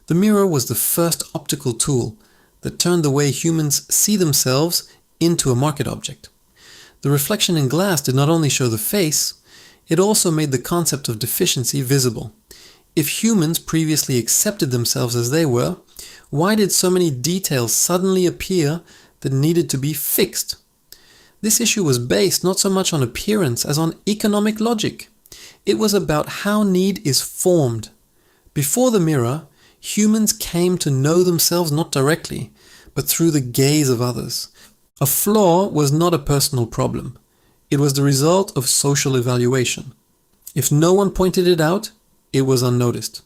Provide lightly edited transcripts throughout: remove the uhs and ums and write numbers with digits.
The mirror was the first optical tool that turned the way humans see themselves into a market object. The reflection in glass did not only show the face, it also made the concept of deficiency visible. If humans previously accepted themselves as they were, why did so many details suddenly appear that needed to be fixed? This issue was based not so much on appearance as on economic logic. It was about how need is formed. Before the mirror, humans came to know themselves not directly, but through the gaze of others. A flaw was not a personal problem. It was the result of social evaluation. If no one pointed it out, it was unnoticed.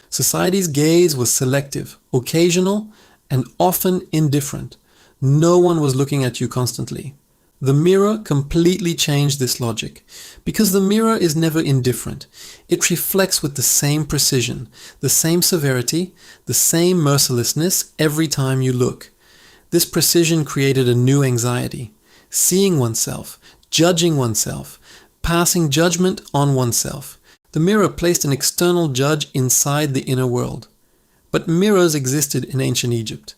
Society's gaze was selective, occasional, and often indifferent. No one was looking at you constantly. The mirror completely changed this logic, because the mirror is never indifferent. It reflects with the same precision, the same severity, the same mercilessness every time you look. This precision created a new anxiety, seeing oneself, judging oneself, passing judgment on oneself. The mirror placed an external judge inside the inner world. But mirrors existed in ancient Egypt.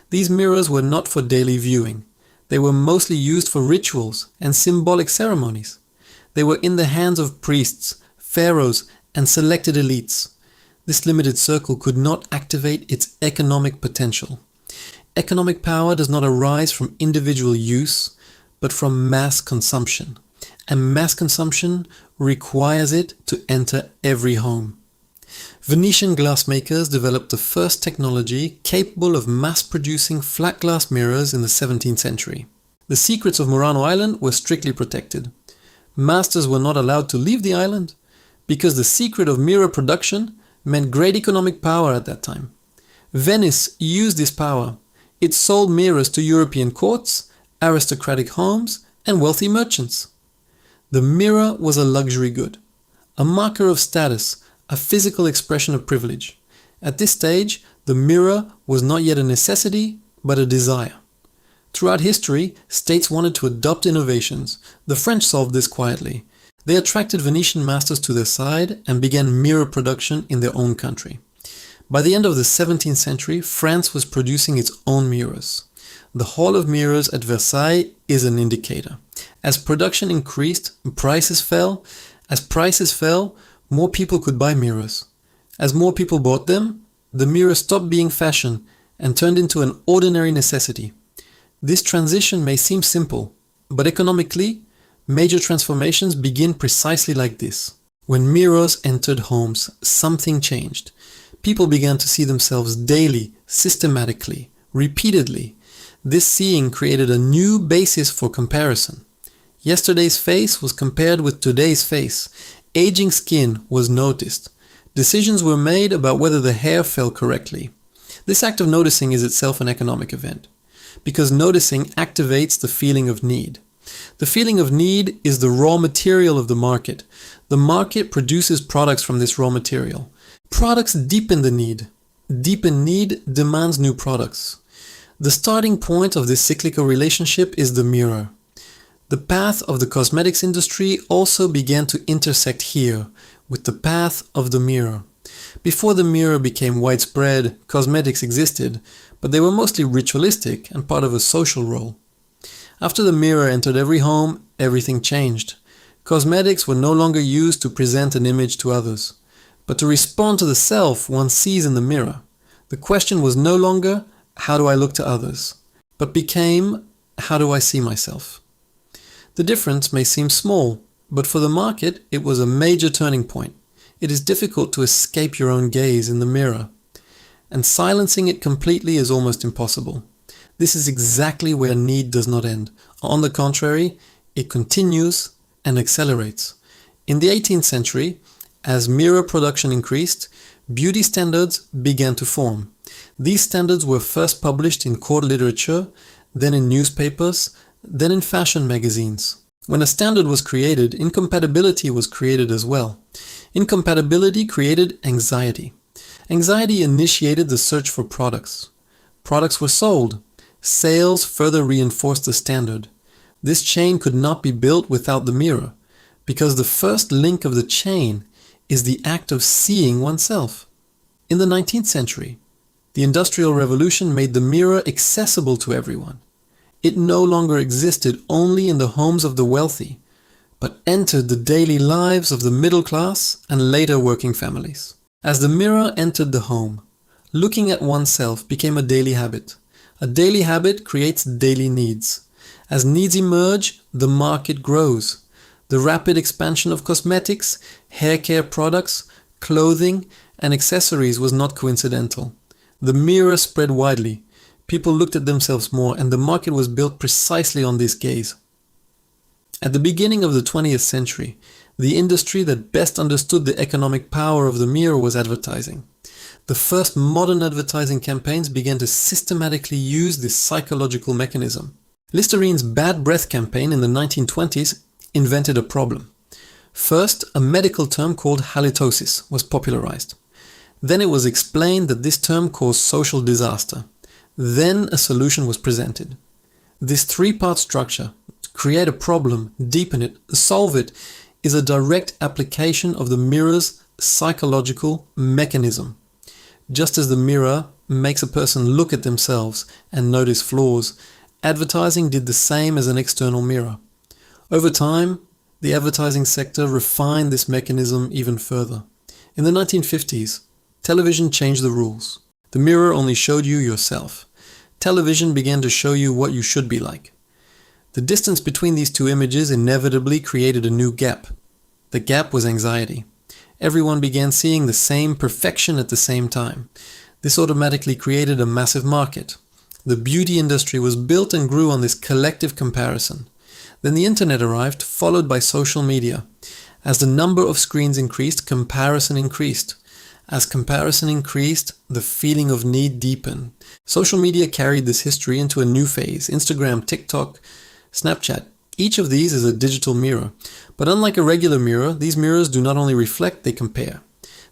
These mirrors were not for daily viewing. They were mostly used for rituals and symbolic ceremonies. They were in the hands of priests, pharaohs, and selected elites. This limited circle could not activate its economic potential. Economic power does not arise from individual use, but from mass consumption. And mass consumption requires it to enter every home. Venetian glassmakers developed the first technology capable of mass-producing flat glass mirrors in the 17th century. The secrets of Murano Island were strictly protected. Masters were not allowed to leave the island because the secret of mirror production meant great economic power at that time. Venice used this power. It sold mirrors to European courts, aristocratic homes, and wealthy merchants. The mirror was a luxury good, a marker of status, a physical expression of privilege. At this stage, the mirror was not yet a necessity, but a desire. Throughout history, states wanted to adopt innovations. The French solved this quietly. They attracted Venetian masters to their side and began mirror production in their own country. By the end of the 17th century, France was producing its own mirrors. The Hall of Mirrors at Versailles is an indicator. As production increased, prices fell. As prices fell, more people could buy mirrors. As more people bought them, the mirror stopped being fashion and turned into an ordinary necessity. This transition may seem simple, but economically, major transformations begin precisely like this. When mirrors entered homes, something changed. People began to see themselves daily, systematically, repeatedly. This seeing created a new basis for comparison. Yesterday's face was compared with today's face. Aging skin was noticed. Decisions were made about whether the hair fell correctly. This act of noticing is itself an economic event, because noticing activates the feeling of need. The feeling of need is the raw material of the market. The market produces products from this raw material. Products deepen the need. Deepened need demands new products. The starting point of this cyclical relationship is the mirror. The path of the cosmetics industry also began to intersect here with the path of the mirror. Before the mirror became widespread, cosmetics existed, but they were mostly ritualistic and part of a social role. After the mirror entered every home, everything changed. Cosmetics were no longer used to present an image to others, but to respond to the self one sees in the mirror. The question was no longer, how do I look to others, but became, how do I see myself? The difference may seem small, but for the market it was a major turning point. It is difficult to escape your own gaze in the mirror, and silencing it completely is almost impossible. This is exactly where need does not end. On the contrary, it continues and accelerates. In the 18th century, as mirror production increased, beauty standards began to form. These standards were first published in court literature, then in newspapers, then in fashion magazines. When a standard was created, incompatibility was created as well. Incompatibility created anxiety. Anxiety initiated the search for products. Products were sold. Sales further reinforced the standard. This chain could not be built without the mirror, because the first link of the chain is the act of seeing oneself. In the 19th century, The Industrial Revolution made the mirror accessible to everyone. It no longer existed only in the homes of the wealthy, but entered the daily lives of the middle class and later working families. As the mirror entered the home, looking at oneself became a daily habit. A daily habit creates daily needs. As needs emerge, the market grows. The rapid expansion of cosmetics, hair care products, clothing, and accessories was not coincidental. The mirror spread widely. People looked at themselves more, and the market was built precisely on this gaze. At the beginning of the 20th century, the industry that best understood the economic power of the mirror was advertising. The first modern advertising campaigns began to systematically use this psychological mechanism. Listerine's bad breath campaign in the 1920s invented a problem. First, a medical term called halitosis was popularized. Then it was explained that this term caused social disaster. Then a solution was presented. This three-part structure, create a problem, deepen it, solve it, is a direct application of the mirror's psychological mechanism. Just as the mirror makes a person look at themselves and notice flaws, advertising did the same as an external mirror. Over time, the advertising sector refined this mechanism even further. In the 1950s, television changed the rules. The mirror only showed you yourself. Television began to show you what you should be like. The distance between these two images inevitably created a new gap. The gap was anxiety. Everyone began seeing the same perfection at the same time. This automatically created a massive market. The beauty industry was built and grew on this collective comparison. Then the internet arrived, followed by social media. As the number of screens increased, comparison increased. As comparison increased, the feeling of need deepened. Social media carried this history into a new phase. Instagram, TikTok, Snapchat. Each of these is a digital mirror. But unlike a regular mirror, these mirrors do not only reflect, they compare.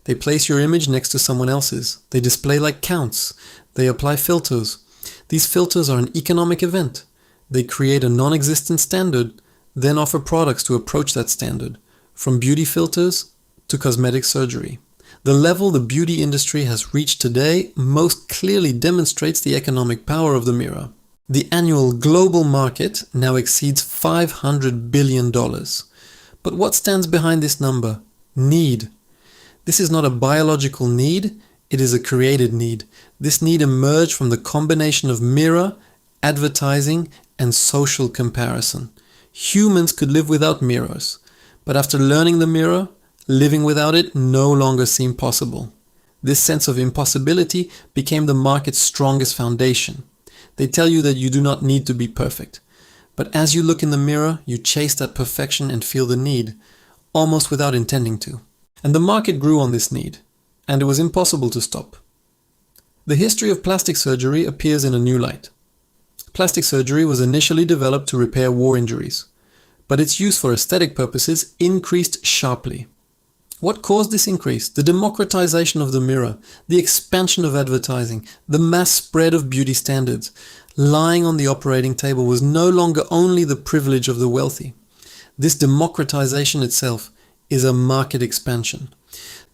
They place your image next to someone else's. They display like counts. They apply filters. These filters are an economic event. They create a non-existent standard, then offer products to approach that standard, from beauty filters to cosmetic surgery. The level the beauty industry has reached today most clearly demonstrates the economic power of the mirror. The annual global market now exceeds $500 billion. But what stands behind this number? Need. This is not a biological need, it is a created need. This need emerged from the combination of mirror, advertising, and social comparison. Humans could live without mirrors, but after learning the mirror, living without it no longer seemed possible. This sense of impossibility became the market's strongest foundation. They tell you that you do not need to be perfect. But as you look in the mirror, you chase that perfection and feel the need, almost without intending to. And the market grew on this need, and it was impossible to stop. The history of plastic surgery appears in a new light. Plastic surgery was initially developed to repair war injuries, but its use for aesthetic purposes increased sharply. What caused this increase? The democratization of the mirror, the expansion of advertising, the mass spread of beauty standards. Lying on the operating table was no longer only the privilege of the wealthy. This democratization itself is a market expansion.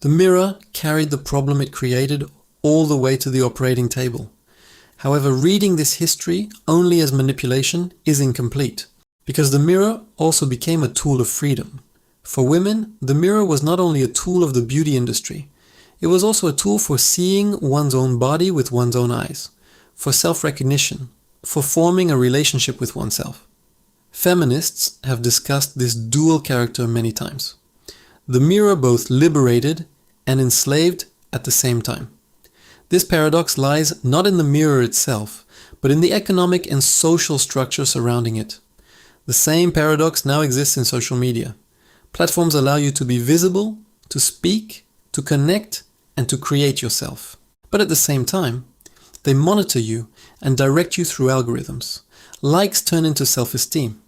The mirror carried the problem it created all the way to the operating table. However, reading this history only as manipulation is incomplete, because the mirror also became a tool of freedom. For women, the mirror was not only a tool of the beauty industry, it was also a tool for seeing one's own body with one's own eyes, for self-recognition, for forming a relationship with oneself. Feminists have discussed this dual character many times. The mirror both liberated and enslaved at the same time. This paradox lies not in the mirror itself, but in the economic and social structure surrounding it. The same paradox now exists in social media. Platforms allow you to be visible, to speak, to connect, and to create yourself. But at the same time, they monitor you and direct you through algorithms. Likes turn into self-esteem.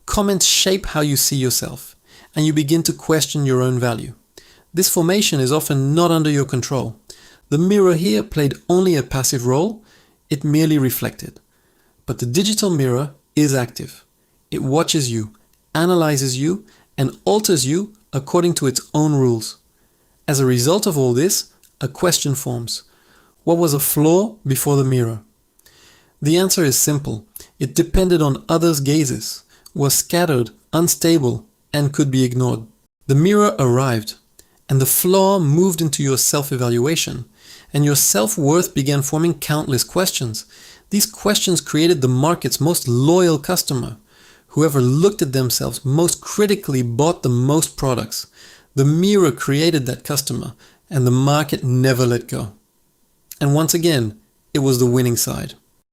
Comments shape how you see yourself, and you begin to question your own value. This formation is often not under your control. The mirror here played only a passive role, it merely reflected. But the digital mirror is active. It watches you, analyzes you, and alters you according to its own rules. As a result of all this, a question forms. What was a flaw before the mirror? The answer is simple. It depended on others' gazes, was scattered, unstable, and could be ignored. The mirror arrived, and the flaw moved into your self-evaluation, and your self-worth began forming countless questions. These questions created the market's most loyal customer. Whoever looked at themselves most critically bought the most products. The mirror created that customer, and the market never let go. And once again, it was the winning side.